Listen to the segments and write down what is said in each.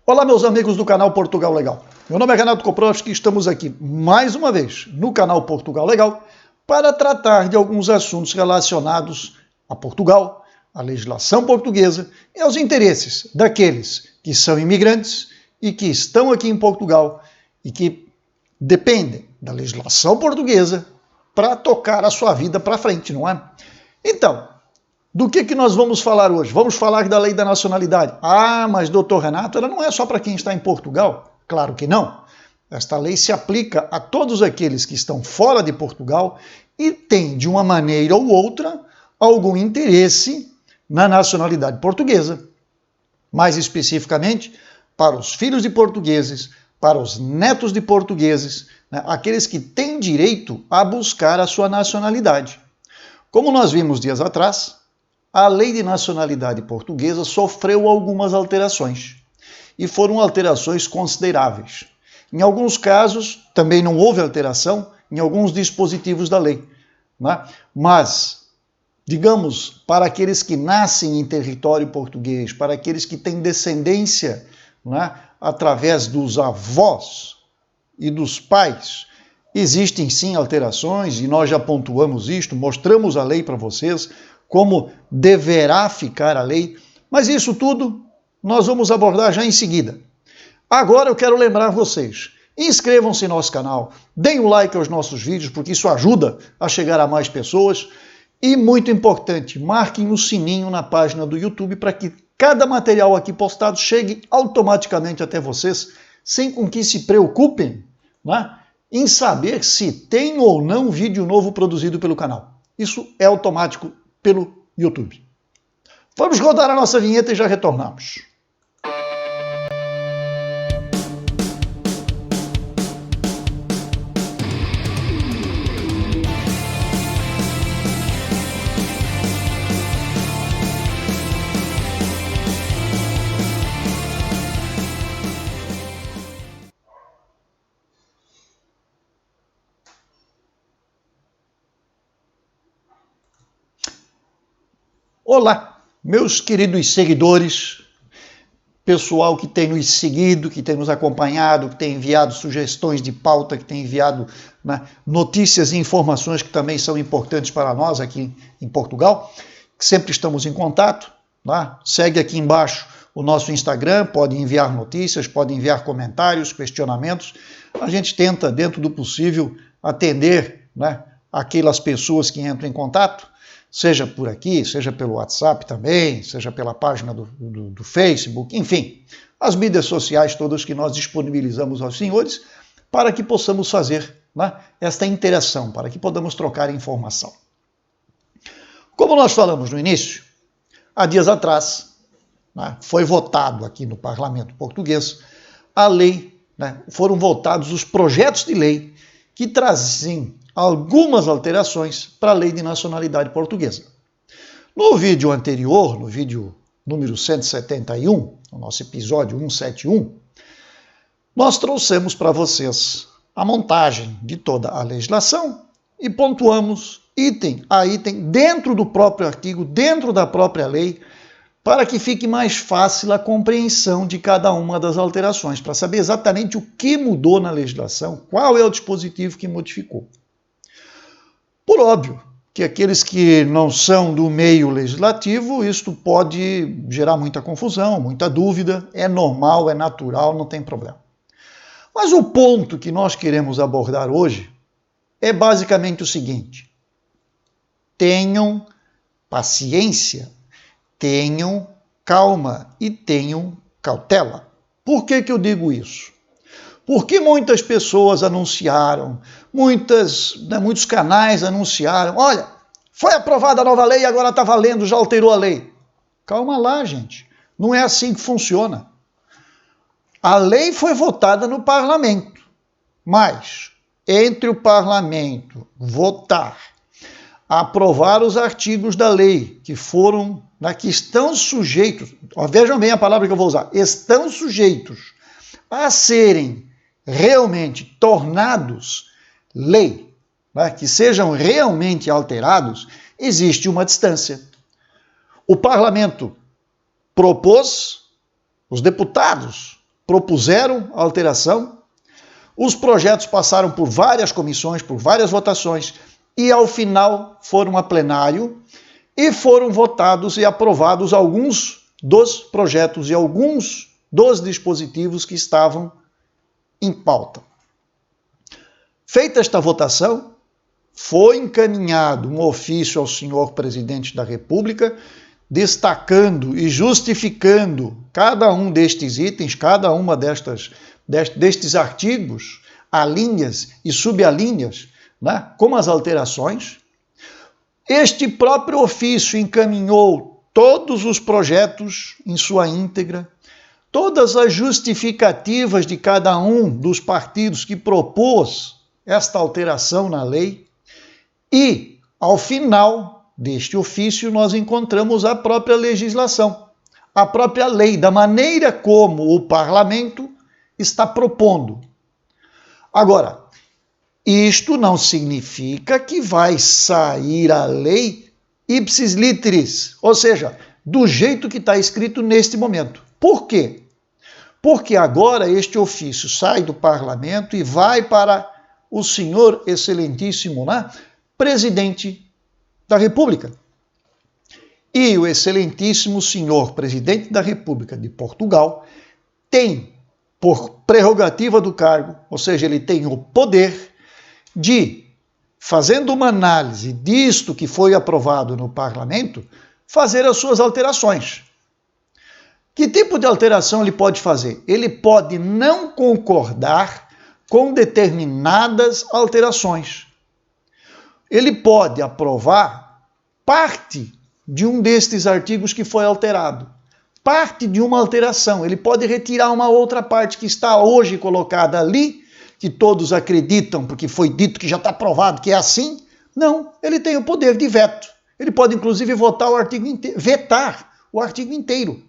Olá, meus amigos do canal Portugal Legal. Meu nome é Renato Koprowski e estamos aqui mais uma vez no canal Portugal Legal para tratar de alguns assuntos relacionados a Portugal, à legislação portuguesa e aos interesses daqueles que são imigrantes e que estão aqui em Portugal e que dependem da legislação portuguesa para tocar a sua vida para frente, não é? Então, do que nós vamos falar hoje? Vamos falar da lei da nacionalidade. Ah, mas doutor Renato, ela não é só para quem está em Portugal? Claro que não. Esta lei se aplica a todos aqueles que estão fora de Portugal e têm, de uma maneira ou outra, algum interesse na nacionalidade portuguesa. Mais especificamente, para os filhos de portugueses, para os netos de portugueses, né, aqueles que têm direito a buscar a sua nacionalidade. Como nós vimos dias atrás, a lei de nacionalidade portuguesa sofreu algumas alterações, e foram alterações consideráveis. Em alguns casos, também não houve alteração em alguns dispositivos da lei, né? Mas, digamos, para aqueles que nascem em território português, para aqueles que têm descendência, né, através dos avós e dos pais, existem sim alterações, e nós já pontuamos isto, mostramos a lei para vocês, como deverá ficar a lei, mas isso tudo nós vamos abordar já em seguida. Agora eu quero lembrar vocês, inscrevam-se no nosso canal, deem um like aos nossos vídeos, porque isso ajuda a chegar a mais pessoas, e muito importante, marquem o sininho na página do YouTube para que cada material aqui postado chegue automaticamente até vocês, sem com que se preocupem, né, em saber se tem ou não vídeo novo produzido pelo canal. Isso é automático pelo YouTube. Vamos rodar a nossa vinheta e já retornamos. Olá, meus queridos seguidores, pessoal que tem nos seguido, que tem nos acompanhado, que tem enviado sugestões de pauta, que tem enviado, né, notícias e informações que também são importantes para nós aqui em Portugal, que sempre estamos em contato, né? Segue aqui embaixo o nosso Instagram, pode enviar notícias, pode enviar comentários, questionamentos. A gente tenta, dentro do possível, atender, né, aquelas pessoas que entram em contato, seja por aqui, seja pelo WhatsApp também, seja pela página do Facebook, enfim, as mídias sociais todas que nós disponibilizamos aos senhores para que possamos fazer, né, esta interação, para que podamos trocar informação. Como nós falamos no início, há dias atrás, né, foi votado aqui no Parlamento Português a lei, né, foram votados os projetos de lei que trazem algumas alterações para a lei de nacionalidade portuguesa. No vídeo anterior, no vídeo número 171, no nosso episódio 171, nós trouxemos para vocês a montagem de toda a legislação e pontuamos item a item dentro do próprio artigo, dentro da própria lei, para que fique mais fácil a compreensão de cada uma das alterações, para saber exatamente o que mudou na legislação, qual é o dispositivo que modificou. Por óbvio que aqueles que não são do meio legislativo, isto pode gerar muita confusão, muita dúvida, é normal, é natural, não tem problema. Mas o ponto que nós queremos abordar hoje é basicamente o seguinte: tenham paciência, tenham calma e tenham cautela. Por que eu digo isso? Porque muitas pessoas anunciaram, muitos canais anunciaram, olha, foi aprovada a nova lei e agora está valendo, já alterou a lei. Calma lá, gente, não é assim que funciona. A lei foi votada no parlamento, mas entre o parlamento votar, aprovar os artigos da lei que foram, que estão sujeitos, vejam bem a palavra que eu vou usar, estão sujeitos a serem realmente tornados lei, né, que sejam realmente alterados, existe uma distância. O parlamento propôs, os deputados propuseram a alteração, os projetos passaram por várias comissões, por várias votações, e ao final foram a plenário e foram votados e aprovados alguns dos projetos e alguns dos dispositivos que estavam em pauta. Feita esta votação, foi encaminhado um ofício ao senhor presidente da República, destacando e justificando cada um destes itens, cada uma destes artigos, alíneas e subalíneas, né, com as alterações. Este próprio ofício encaminhou todos os projetos em sua íntegra, todas as justificativas de cada um dos partidos que propôs esta alteração na lei, e, ao final deste ofício, nós encontramos a própria legislação, a própria lei, da maneira como o parlamento está propondo. Agora, isto não significa que vai sair a lei ipsis literis, ou seja, do jeito que está escrito neste momento. Por quê? Porque agora este ofício sai do parlamento e vai para o senhor excelentíssimo, né, presidente da República. E o excelentíssimo senhor presidente da República de Portugal tem, por prerrogativa do cargo, ou seja, ele tem o poder de, fazendo uma análise disto que foi aprovado no parlamento, fazer as suas alterações. Que tipo de alteração ele pode fazer? Ele pode não concordar com determinadas alterações. Ele pode aprovar parte de um destes artigos que foi alterado, parte de uma alteração. Ele pode retirar uma outra parte que está hoje colocada ali, que todos acreditam, porque foi dito que já está aprovado que é assim. Não, ele tem o poder de veto. Ele pode, inclusive, vetar o artigo inteiro.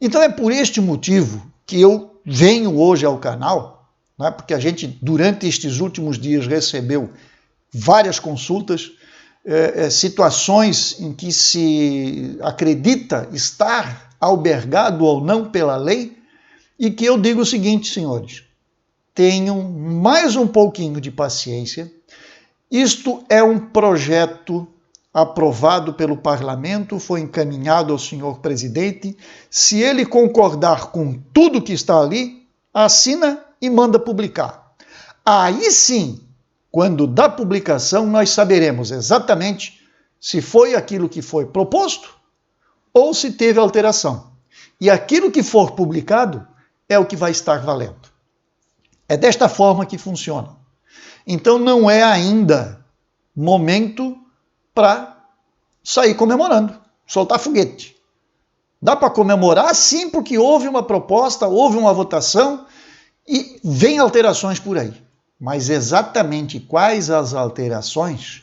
Então é por este motivo que eu venho hoje ao canal, né, porque a gente, durante estes últimos dias, recebeu várias consultas, situações em que se acredita estar albergado ou não pela lei, e que eu digo o seguinte, senhores, tenham mais um pouquinho de paciência. Isto é um projeto aprovado pelo parlamento, foi encaminhado ao senhor presidente. Se ele concordar com tudo que está ali, assina e manda publicar. Aí sim, quando da publicação, nós saberemos exatamente se foi aquilo que foi proposto ou se teve alteração. E aquilo que for publicado é o que vai estar valendo. É desta forma que funciona. Então não é ainda momento para sair comemorando, soltar foguete. Dá para comemorar sim, porque houve uma proposta, houve uma votação e vem alterações por aí. Mas exatamente quais as alterações,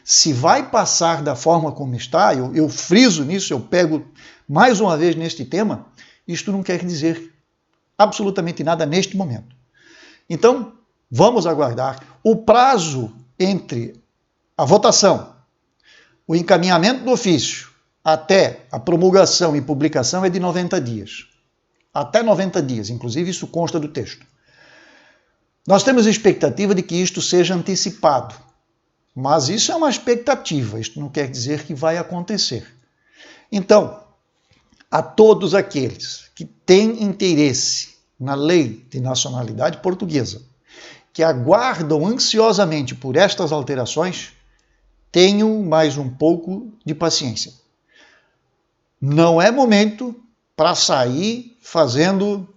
se vai passar da forma como está, eu friso nisso, eu pego mais uma vez neste tema, isto não quer dizer absolutamente nada neste momento. Então, vamos aguardar. O prazo entre a votação, o encaminhamento do ofício, até a promulgação e publicação é de 90 dias. Até 90 dias, inclusive isso consta do texto. Nós temos expectativa de que isto seja antecipado, mas isso é uma expectativa, isto não quer dizer que vai acontecer. Então, a todos aqueles que têm interesse na lei de nacionalidade portuguesa, que aguardam ansiosamente por estas alterações, tenham mais um pouco de paciência. Não é momento para sair fazendo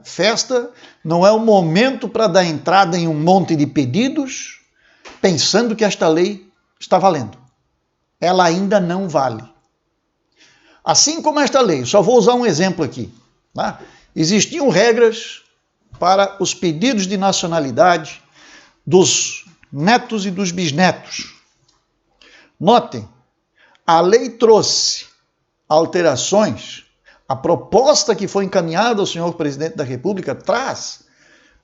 festa, não é o momento para dar entrada em um monte de pedidos, pensando que esta lei está valendo. Ela ainda não vale. Assim como esta lei, só vou usar um exemplo aqui. Tá? Existiam regras para os pedidos de nacionalidade dos netos e dos bisnetos. Notem, a lei trouxe alterações. A proposta que foi encaminhada ao senhor presidente da República traz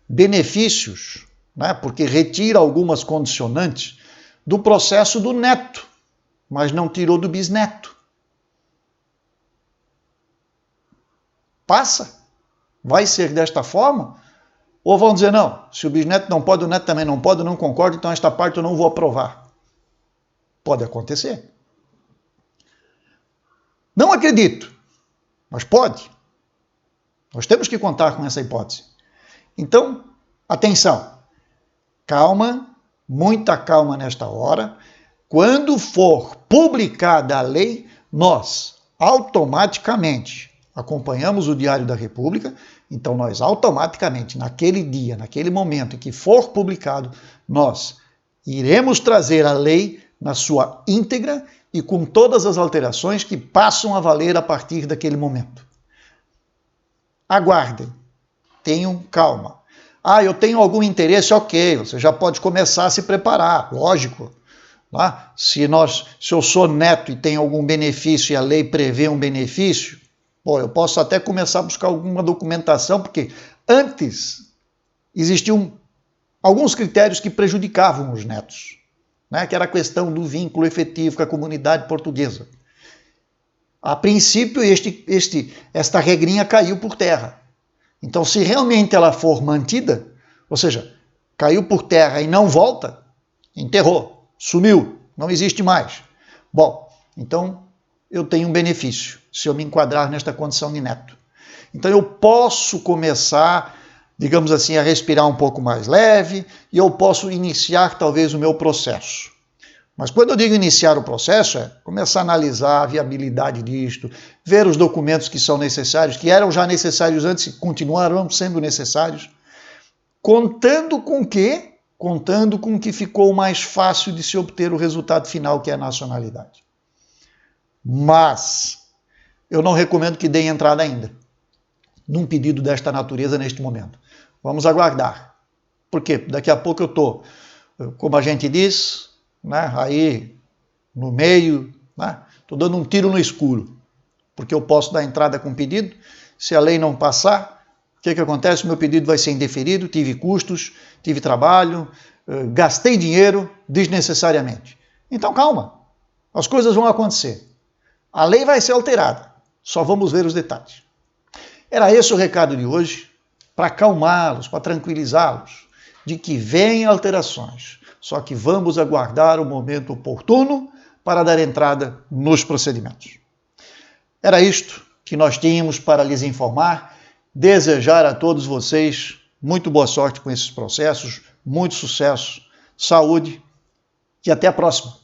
benefícios, né, porque retira algumas condicionantes do processo do neto, mas não tirou do bisneto. Passa. Vai ser desta forma? Ou vão dizer, não, se o bisneto não pode, o neto também não pode, eu não concordo, então esta parte eu não vou aprovar. Pode acontecer. Não acredito, mas pode. Nós temos que contar com essa hipótese. Então, atenção, calma, muita calma nesta hora. Quando for publicada a lei, nós automaticamente acompanhamos o Diário da República, então nós automaticamente, naquele dia, naquele momento em que for publicado, nós iremos trazer a lei na sua íntegra e com todas as alterações que passam a valer a partir daquele momento. Aguardem, tenham calma. Ah, eu tenho algum interesse, ok, você já pode começar a se preparar, lógico. Tá? Se eu sou neto e tenho algum benefício e a lei prevê um benefício, eu posso até começar a buscar alguma documentação, porque antes existiam alguns critérios que prejudicavam os netos, né? Que era a questão do vínculo efetivo com a comunidade portuguesa. A princípio, esta regrinha caiu por terra. Então, se realmente ela for mantida, ou seja, caiu por terra e não volta, enterrou, sumiu, não existe mais. Bom, então eu tenho um benefício se eu me enquadrar nesta condição de neto. Então eu posso começar, digamos assim, a respirar um pouco mais leve e eu posso iniciar talvez o meu processo. Mas quando eu digo iniciar o processo, é começar a analisar a viabilidade disto, ver os documentos que são necessários, que eram já necessários antes e continuarão sendo necessários, contando com que ficou mais fácil de se obter o resultado final, que é a nacionalidade. Mas eu não recomendo que deem entrada ainda num pedido desta natureza neste momento. Vamos aguardar. Por quê? Daqui a pouco eu estou, como a gente diz, né, aí no meio, estou dando um tiro no escuro, porque eu posso dar entrada com pedido, se a lei não passar, o que acontece? O meu pedido vai ser indeferido, tive custos, tive trabalho, gastei dinheiro desnecessariamente. Então calma, as coisas vão acontecer. A lei vai ser alterada, só vamos ver os detalhes. Era esse o recado de hoje, para acalmá-los, para tranquilizá-los, de que vêm alterações, só que vamos aguardar o momento oportuno para dar entrada nos procedimentos. Era isto que nós tínhamos para lhes informar, desejar a todos vocês muito boa sorte com esses processos, muito sucesso, saúde e até a próxima.